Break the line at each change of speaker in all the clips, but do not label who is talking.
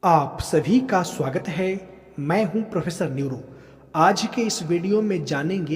आप सभी का स्वागत है। मैं हूं प्रोफेसर न्यूरो। आज के इस वीडियो में जानेंगे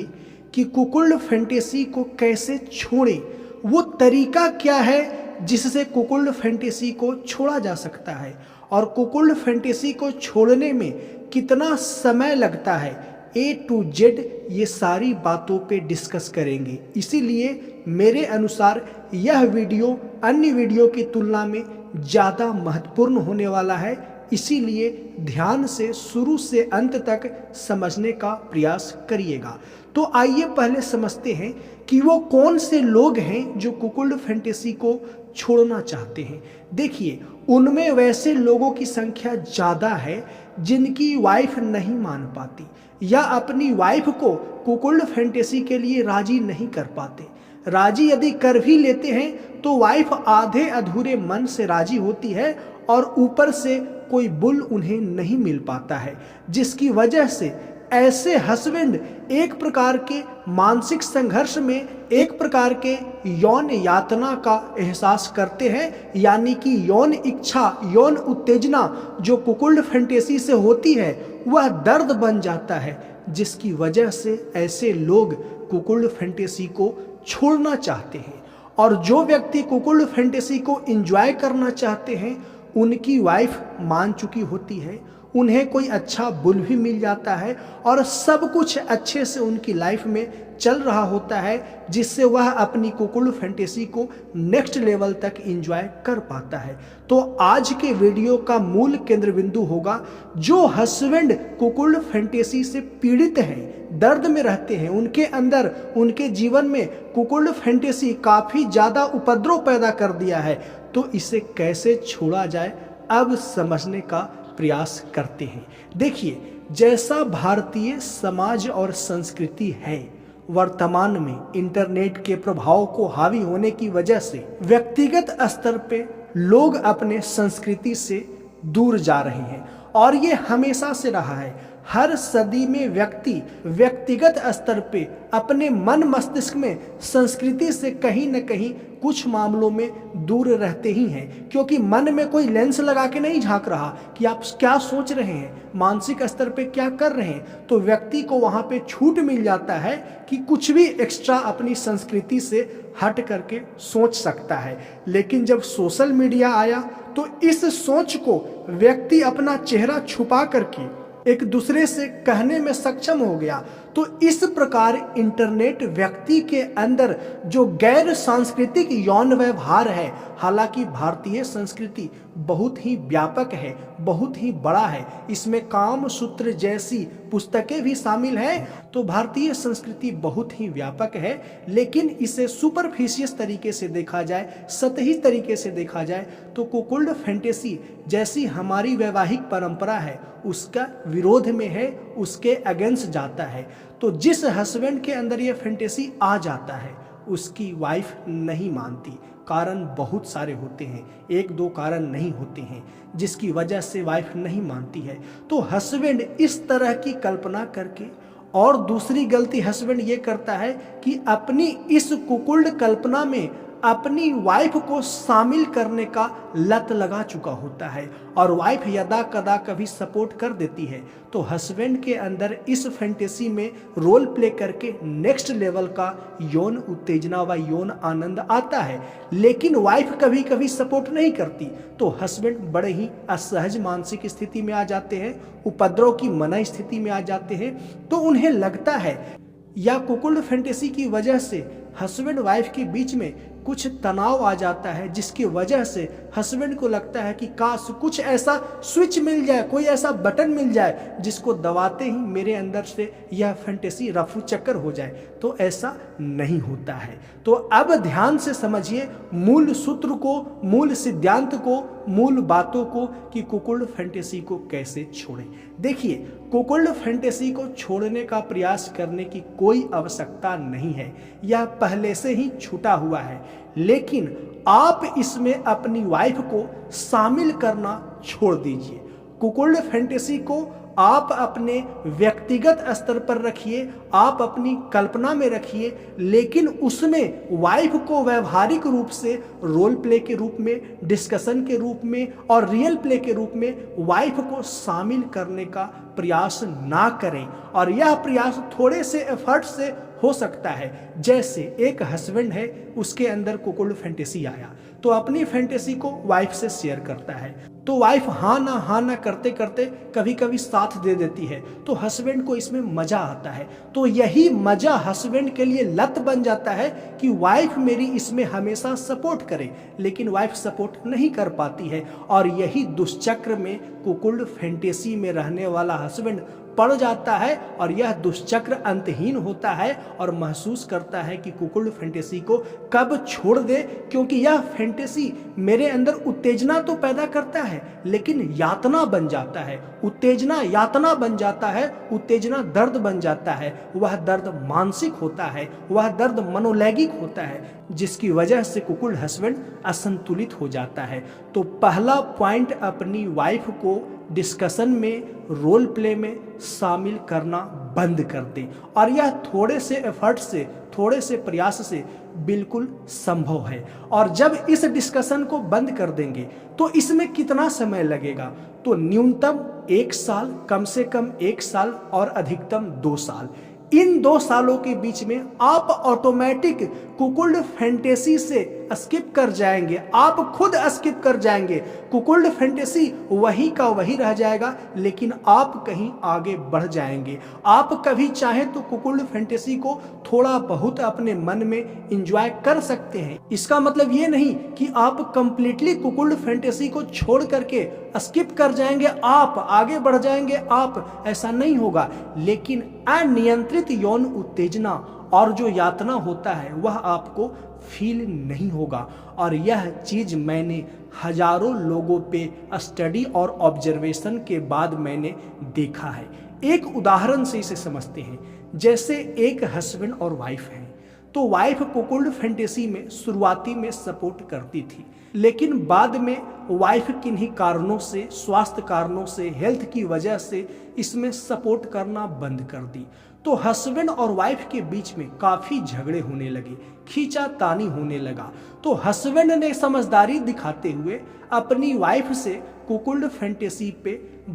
कि कुकुल्ड फैंटेसी को कैसे छोड़ें, वो तरीका क्या है जिससे कुकुल्ड फैंटेसी को छोड़ा जा सकता है और कुकुल्ड फैंटेसी को छोड़ने में कितना समय लगता है। A to Z ये सारी बातों पे डिस्कस करेंगे। इसीलिए मेरे अनुसार यह वीडियो अन्य वीडियो की तुलना में ज़्यादा महत्वपूर्ण होने वाला है। इसीलिए ध्यान से शुरू से अंत तक समझने का प्रयास करिएगा। तो आइए पहले समझते हैं कि वो कौन से लोग हैं जो कुकुल्ड फैंटेसी को छोड़ना चाहते हैं। देखिए, उनमें वैसे लोगों की संख्या ज़्यादा है जिनकी वाइफ नहीं मान पाती या अपनी वाइफ को कुकुल्ड फैंटेसी के लिए राजी नहीं कर पाते। राजी यदि कर भी लेते हैं तो वाइफ आधे अधूरे मन से राजी होती है और ऊपर से कोई बुल उन्हें नहीं मिल पाता है, जिसकी वजह से ऐसे हस्बैंड एक प्रकार के मानसिक संघर्ष में, एक प्रकार के यौन यातना का एहसास करते हैं। यानी कि यौन इच्छा, यौन उत्तेजना जो कुकुल्ड फैंटेसी से होती है वह दर्द बन जाता है, जिसकी वजह से ऐसे लोग कुकुल्ड फैंटेसी को छोड़ना चाहते हैं। और जो व्यक्ति कुकुल्ड फैंटेसी को एंजॉय करना चाहते हैं उनकी वाइफ मान चुकी होती है, उन्हें कोई अच्छा बुल भी मिल जाता है और सब कुछ अच्छे से उनकी लाइफ में चल रहा होता है, जिससे वह अपनी कुकुल्ड फैंटेसी को नेक्स्ट लेवल तक एंजॉय कर पाता है। तो आज के वीडियो का मूल केंद्र बिंदु होगा जो हस्बैंड कुकुल्ड फैंटेसी से पीड़ित हैं, दर्द में रहते हैं, उनके अंदर, उनके जीवन में कुकुल्ड फैंटेसी काफ़ी ज़्यादा उपद्रव पैदा कर दिया है। तो इसे कैसे छोड़ा जाए अब समझने का प्रयास करते हैं। देखिए, जैसा भारतीय समाज और संस्कृति है, वर्तमान में इंटरनेट के प्रभाव को हावी होने की वजह से व्यक्तिगत स्तर पे लोग अपने संस्कृति से दूर जा रहे हैं और ये हमेशा से रहा है। हर सदी में व्यक्ति व्यक्तिगत स्तर पे अपने मन मस्तिष्क में संस्कृति से कहीं न कहीं कुछ मामलों में दूर रहते ही हैं, क्योंकि मन में कोई लेंस लगा के नहीं झांक रहा कि आप क्या सोच रहे हैं, मानसिक स्तर पे क्या कर रहे हैं। तो व्यक्ति को वहाँ पे छूट मिल जाता है कि कुछ भी एक्स्ट्रा अपनी संस्कृति से हट करके सोच सकता है। लेकिन जब सोशल मीडिया आया तो इस सोच को व्यक्ति अपना चेहरा छुपा करके एक दूसरे से कहने में सक्षम हो गया। तो इस प्रकार इंटरनेट व्यक्ति के अंदर जो गैर सांस्कृतिक यौन व्यवहार है, हालांकि भारतीय संस्कृति बहुत ही व्यापक है, बहुत ही बड़ा है, इसमें काम सूत्र जैसी पुस्तकें भी शामिल हैं। तो भारतीय संस्कृति बहुत ही व्यापक है, लेकिन इसे सुपरफिशियस तरीके से देखा जाए, सतही तरीके से देखा जाए तो कुकुल्ड फैंटेसी जैसी हमारी वैवाहिक परंपरा है उसका विरोध में है, उसके अगेंस्ट जाता है। तो जिस हस्बैंड के अंदर ये फैंटेसी आ जाता है उसकी वाइफ नहीं मानती। कारण बहुत सारे होते हैं, एक दो कारण नहीं होते हैं जिसकी वजह से वाइफ नहीं मानती है। तो हस्बैंड इस तरह की कल्पना करके, और दूसरी गलती हस्बैंड ये करता है कि अपनी इस कुकुल्ड कल्पना में अपनी वाइफ को शामिल करने का लत लगा चुका होता है और वाइफ यदा कदा कभी सपोर्ट कर देती है। तो हस्बैंड के अंदर इस फैंटेसी में रोल प्ले करके नेक्स्ट लेवल का यौन उत्तेजना व यौन आनंद आता है, लेकिन वाइफ कभी कभी सपोर्ट नहीं करती। तो हस्बैंड बड़े ही असहज मानसिक स्थिति में आ जाते हैं, उपद्रव की मना स्थिति में आ जाते हैं। तो उन्हें लगता है या कुकुल्ड फैंटेसी की वजह से हस्बैंड वाइफ के बीच में कुछ तनाव आ जाता है, जिसकी वजह से हस्बैंड को लगता है कि काश कुछ ऐसा स्विच मिल जाए, कोई ऐसा बटन मिल जाए जिसको दबाते ही मेरे अंदर से यह फैंटेसी रफू चक्कर हो जाए। तो ऐसा नहीं होता है। तो अब ध्यान से समझिए मूल सूत्र को, मूल सिद्धांत को, मूल बातों को कि कुकुल्ड फैंटेसी को कैसे छोड़ें। देखिए, कुकुल्ड फैंटेसी को छोड़ने का प्रयास करने की कोई आवश्यकता नहीं है, यह पहले से ही छूटा हुआ है, लेकिन आप इसमें अपनी वाइफ को शामिल करना छोड़ दीजिए। कुकुल्ड फैंटेसी को आप अपने व्यक्तिगत स्तर पर रखिए, आप अपनी कल्पना में रखिए, लेकिन उसमें वाइफ को व्यवहारिक रूप से रोल प्ले के रूप में, डिस्कशन के रूप में और रियल प्ले के रूप में वाइफ को शामिल करने का प्रयास ना करें। और यह प्रयास थोड़े से एफर्ट से हो सकता है। जैसे एक हस्बैंड है, उसके अंदर कुकुल्ड फैंटेसी आया तो अपनी फैंटेसी को वाइफ से शेयर करता है, तो वाइफ हाँ ना करते करते कभी कभी साथ दे देती है, तो हस्बैंड को इसमें मजा आता है। तो यही मजा हस्बैंड के लिए लत बन जाता है कि वाइफ मेरी इसमें हमेशा सपोर्ट करे, लेकिन वाइफ सपोर्ट नहीं कर पाती है। और यही दुष्चक्र में कुकुल्ड फैंटेसी में रहने वाला हस्बैंड पड़ जाता है और यह दुष्चक्र अंतहीन होता है और महसूस करता है कि कुकुल्ड फैंटेसी को कब छोड़ दे, क्योंकि यह फैंटेसी मेरे अंदर उत्तेजना तो पैदा करता है लेकिन यातना बन जाता है। उत्तेजना यातना बन जाता है, उत्तेजना दर्द बन जाता है। वह दर्द मानसिक होता है, वह दर्द मनोलैंगिक होता है, जिसकी वजह से कुकुल्ड हस्बैंड असंतुलित हो जाता है। तो पहला पॉइंट, अपनी वाइफ को डिस्कशन में, रोल प्ले में शामिल करना बंद कर दें। और यह थोड़े से एफर्ट से, थोड़े से प्रयास से बिल्कुल संभव है। और जब इस डिस्कशन को बंद कर देंगे तो इसमें कितना समय लगेगा? तो न्यूनतम 1 साल, कम से कम 1 साल और अधिकतम 2 साल। इन 2 सालों के बीच में आप ऑटोमेटिक कुकुल्ड फैंटेसी से स्किप कर जाएंगे, आप खुद स्किप कर जाएंगे। कुकुल्ड फैंटेसी वही का वही रह जाएगा, लेकिन आप कहीं आगे बढ़ जाएंगे। आप कभी चाहें तो कुकुल्ड फैंटेसी को थोड़ा बहुत अपने मन में एंजॉय कर सकते हैं। इसका मतलब ये नहीं कि आप कंप्लीटली कुकुल्ड फैंटेसी को छोड़ करके स्किप कर जाएंगे, आप आगे बढ़ जाएंगे, आप, ऐसा नहीं होगा। लेकिन अनियंत्रित यौन उत्तेजना और जो यातना होता है वह आपको फील नहीं होगा। और यह चीज मैंने हजारों लोगों पे स्टडी और ऑब्जर्वेशन के बाद मैंने देखा है। एक उदाहरण से इसे समझते हैं। जैसे एक हस्बैंड और वाइफ हैं, तो वाइफ कुकुल्ड फैंटेसी में शुरुआती में सपोर्ट करती थी, लेकिन बाद में वाइफ किन्हीं कारणों से, स्वास्थ्य कारणों से, हेल्थ की वजह से इसमें सपोर्ट करना बंद कर दी। तो हस्बैंड और वाइफ के बीच में काफी झगड़े होने लगे, खींचातानी होने लगा। तो हस्बैंड ने समझदारी दिखाते हुए अपनी वाइफ से कुकुल्ड फैंटेसी पे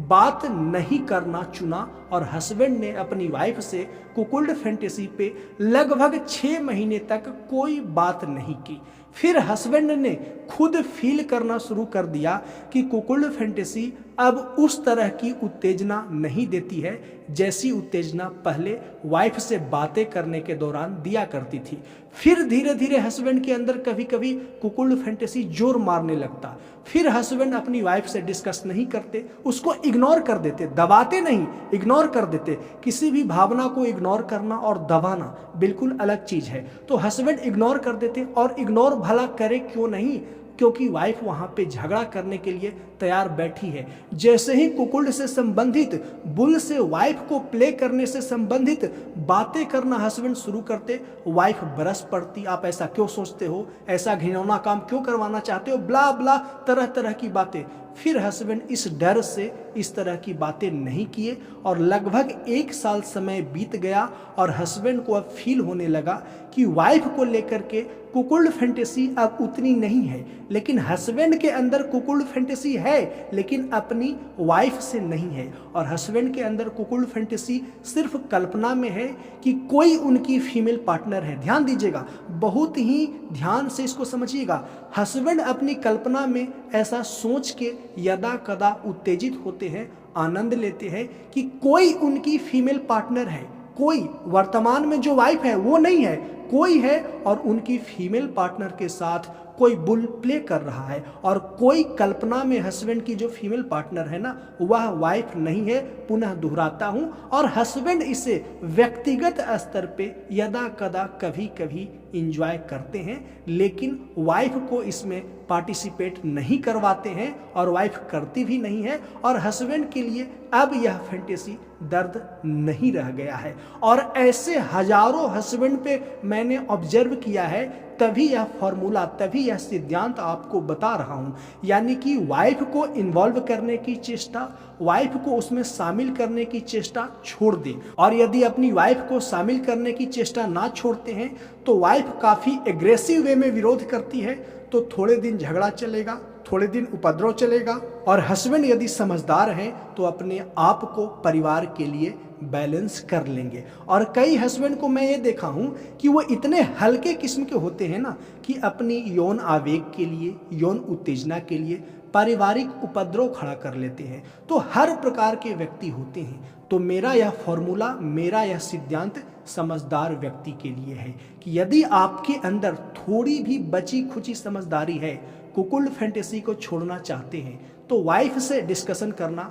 बात नहीं करना चुना और हस्बैंड ने अपनी वाइफ से कुकुल्ड फैंटेसी पे लगभग 6 महीने तक कोई बात नहीं की। फिर हस्बैंड ने खुद फील करना शुरू कर दिया कि कुकुल्ड फैंटेसी अब उस तरह की उत्तेजना नहीं देती है जैसी उत्तेजना पहले वाइफ से बातें करने के दौरान दिया करती थी। फिर धीरे धीरे हस्बैंड के अंदर कभी कभी कुकुल्ड फैंटेसी जोर मारने लगता। फिर हस्बैंड अपनी वाइफ से डिस्कस नहीं करते, उसको इग्नोर कर देते, दबाते नहीं, इग्नोर कर देते। किसी भी भावना को इग्नोर करना और दबाना बिल्कुल अलग चीज है। तो हस्बैंड इग्नोर कर देते, और इग्नोर भला करे क्यों नहीं, क्योंकि वाइफ वहां पे झगड़ा करने के लिए तैयार बैठी है। जैसे ही कुकुल्ड से संबंधित, बुल से वाइफ को प्ले करने से संबंधित बातें करना हस्बैंड शुरू करते, वाइफ बरस पड़ती, आप ऐसा क्यों सोचते हो, ऐसा घिनौना काम क्यों करवाना चाहते हो, ब्ला ब्ला, तरह तरह की बातें। फिर हस्बैंड इस डर से इस तरह की बातें नहीं किए और लगभग 1 साल समय बीत गया और हस्बैंड को अब फील होने लगा कि वाइफ को लेकर के कुकुल्ड फैंटेसी अब उतनी नहीं है। लेकिन हस्बैंड के अंदर कुकुल्ड फैंटेसी है, लेकिन अपनी वाइफ से नहीं है। और हस्बैंड के अंदर कुकुल्ड फैंटेसी सिर्फ कल्पना में है कि कोई उनकी फीमेल पार्टनर है। ध्यान दीजिएगा, बहुत ही ध्यान से इसको समझिएगा। हस्बैंड अपनी कल्पना में ऐसा सोच के यदा कदा उत्तेजित होते हैं, आनंद लेते हैं कि कोई उनकी फीमेल पार्टनर है, कोई वर्तमान में जो वाइफ है वो नहीं है, कोई है और उनकी फीमेल पार्टनर के साथ कोई बुल प्ले कर रहा है। और कोई कल्पना में हस्बैंड की जो फीमेल पार्टनर है ना, वह वाइफ नहीं है। पुनः दोहराता हूं, और हस्बैंड इसे व्यक्तिगत स्तर पे यदा कदा कभी कभी इंजॉय करते हैं, लेकिन वाइफ को इसमें पार्टिसिपेट नहीं करवाते हैं और वाइफ करती भी नहीं है, और हस्बैंड के लिए अब यह फैंटेसी दर्द नहीं रह गया है। और ऐसे हजारों हस्बैंड पे मैंने ऑब्जर्व किया है, तभी यह फॉर्मूला, तभी यह सिद्धांत आपको बता रहा हूं। यानी कि वाइफ को इन्वॉल्व करने की चेष्टा, वाइफ को उसमें शामिल करने की चेष्टा छोड़ दें। और यदि अपनी वाइफ को शामिल करने की चेष्टा ना छोड़ते हैं तो वाइफ काफी एग्रेसिव वे में विरोध करती है, तो थोड़े दिन झगड़ा चलेगा, थोड़े दिन उपद्रव चलेगा। और हस्बैंड यदि समझदार हैं तो अपने आप को परिवार के लिए बैलेंस कर लेंगे। और कई हस्बैंड को मैं ये देखा हूं कि वो इतने हल्के किस्म के होते हैं ना कि अपनी यौन आवेग के लिए, यौन उत्तेजना के लिए पारिवारिक उपद्रव खड़ा कर लेते हैं। तो हर प्रकार के व्यक्ति होते हैं। तो मेरा यह फॉर्मूला, मेरा यह सिद्धांत समझदार व्यक्ति के लिए है कि यदि आपके अंदर थोड़ी भी बची खुची समझदारी है, कुकुल फैंटेसी को छोड़ना चाहते हैं, तो वाइफ से डिस्कशन करना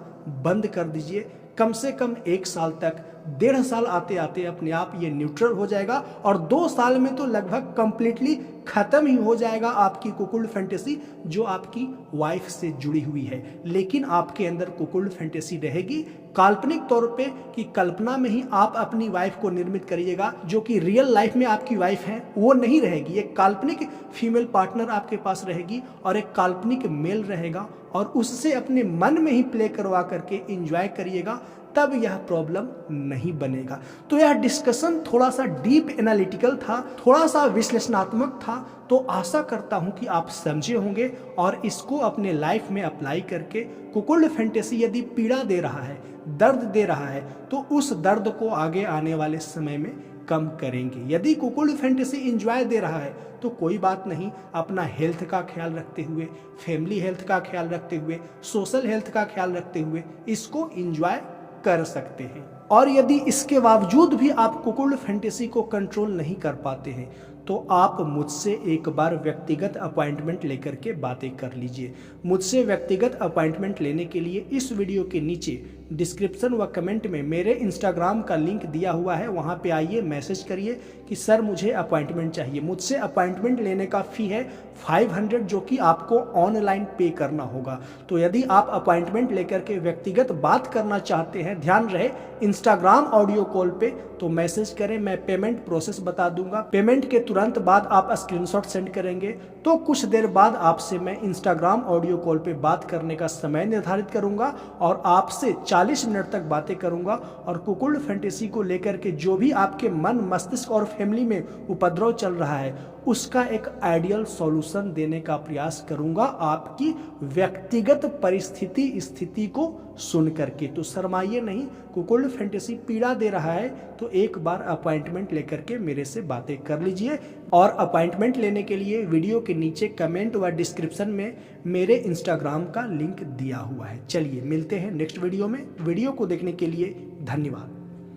बंद कर दीजिए। कम से कम 1 साल तक, 1.5 साल आते आते अपने आप ये न्यूट्रल हो जाएगा, और 2 साल में तो लगभग कंप्लीटली खत्म ही हो जाएगा आपकी कुकुल फैंटेसी जो आपकी वाइफ से जुड़ी हुई है। लेकिन आपके अंदर कुकुल फैंटेसी रहेगी काल्पनिक तौर पे, कि कल्पना में ही आप अपनी वाइफ को निर्मित करिएगा, जो कि रियल लाइफ में आपकी वाइफ है वो नहीं रहेगी। एक काल्पनिक फीमेल पार्टनर आपके पास रहेगी और एक काल्पनिक मेल रहेगा, और उससे अपने मन में ही प्ले करवा करके एंजॉय करिएगा, तब यह प्रॉब्लम नहीं बनेगा। तो यह डिस्कशन थोड़ा सा डीप एनालिटिकल था, थोड़ा सा विश्लेषणात्मक था। तो आशा करता हूं कि आप समझे होंगे और इसको अपने लाइफ में अप्लाई करके कुकुल फैंटेसी यदि पीड़ा दे रहा है, दर्द दे रहा है, तो उस दर्द को आगे आने वाले समय में कम करेंगे। यदि कुकुल फैंटेसी एंजॉय दे रहा है तो कोई बात नहीं, अपना हेल्थ का ख्याल रखते हुए, फैमिली हेल्थ का ख्याल रखते हुए, सोशल हेल्थ का ख्याल रखते हुए इसको एंजॉय कर सकते हैं। और यदि इसके बावजूद भी आप कुकुल फैंटेसी को कंट्रोल नहीं कर पाते हैं तो आप मुझसे एक बार व्यक्तिगत अपॉइंटमेंट लेकर के बातें कर लीजिए। मुझसे व्यक्तिगत अपॉइंटमेंट लेने के लिए इस वीडियो के नीचे डिस्क्रिप्शन व कमेंट में मेरे इंस्टाग्राम का लिंक दिया हुआ है, वहां पे आइए, मैसेज करिए कि सर मुझे अपॉइंटमेंट चाहिए। मुझसे अपॉइंटमेंट लेने का फी है 500, जो कि आपको ऑनलाइन पे करना होगा। तो यदि आप अपॉइंटमेंट लेकर के व्यक्तिगत बात करना चाहते हैं, ध्यान रहे इंस्टाग्राम ऑडियो कॉल पे, तो मैसेज करें, मैं पेमेंट प्रोसेस बता दूंगा। पेमेंट के तुरंत बाद आप स्क्रीनशॉट सेंड करेंगे तो कुछ देर बाद आपसे मैं इंस्टाग्राम ऑडियो कॉल पे बात करने का समय निर्धारित करूंगा और आपसे 40 मिनट तक बातें करूंगा, और कुकुल फैंटेसी को लेकर के जो भी आपके मन, मस्तिष्क और फैमिली में उपद्रव चल रहा है उसका एक आइडियल सॉल्यूशन देने का प्रयास करूंगा, आपकी व्यक्तिगत परिस्थिति, स्थिति को सुन करके। तो शर्माइए नहीं, कुकुल फैंटेसी पीड़ा दे रहा है तो एक बार अपॉइंटमेंट लेकर के मेरे से बातें कर लीजिए। और अपॉइंटमेंट लेने के लिए वीडियो के नीचे कमेंट व डिस्क्रिप्शन में मेरे इंस्टाग्राम का लिंक दिया हुआ है। चलिए मिलते हैं नेक्स्ट वीडियो में। वीडियो को देखने के लिए धन्यवाद।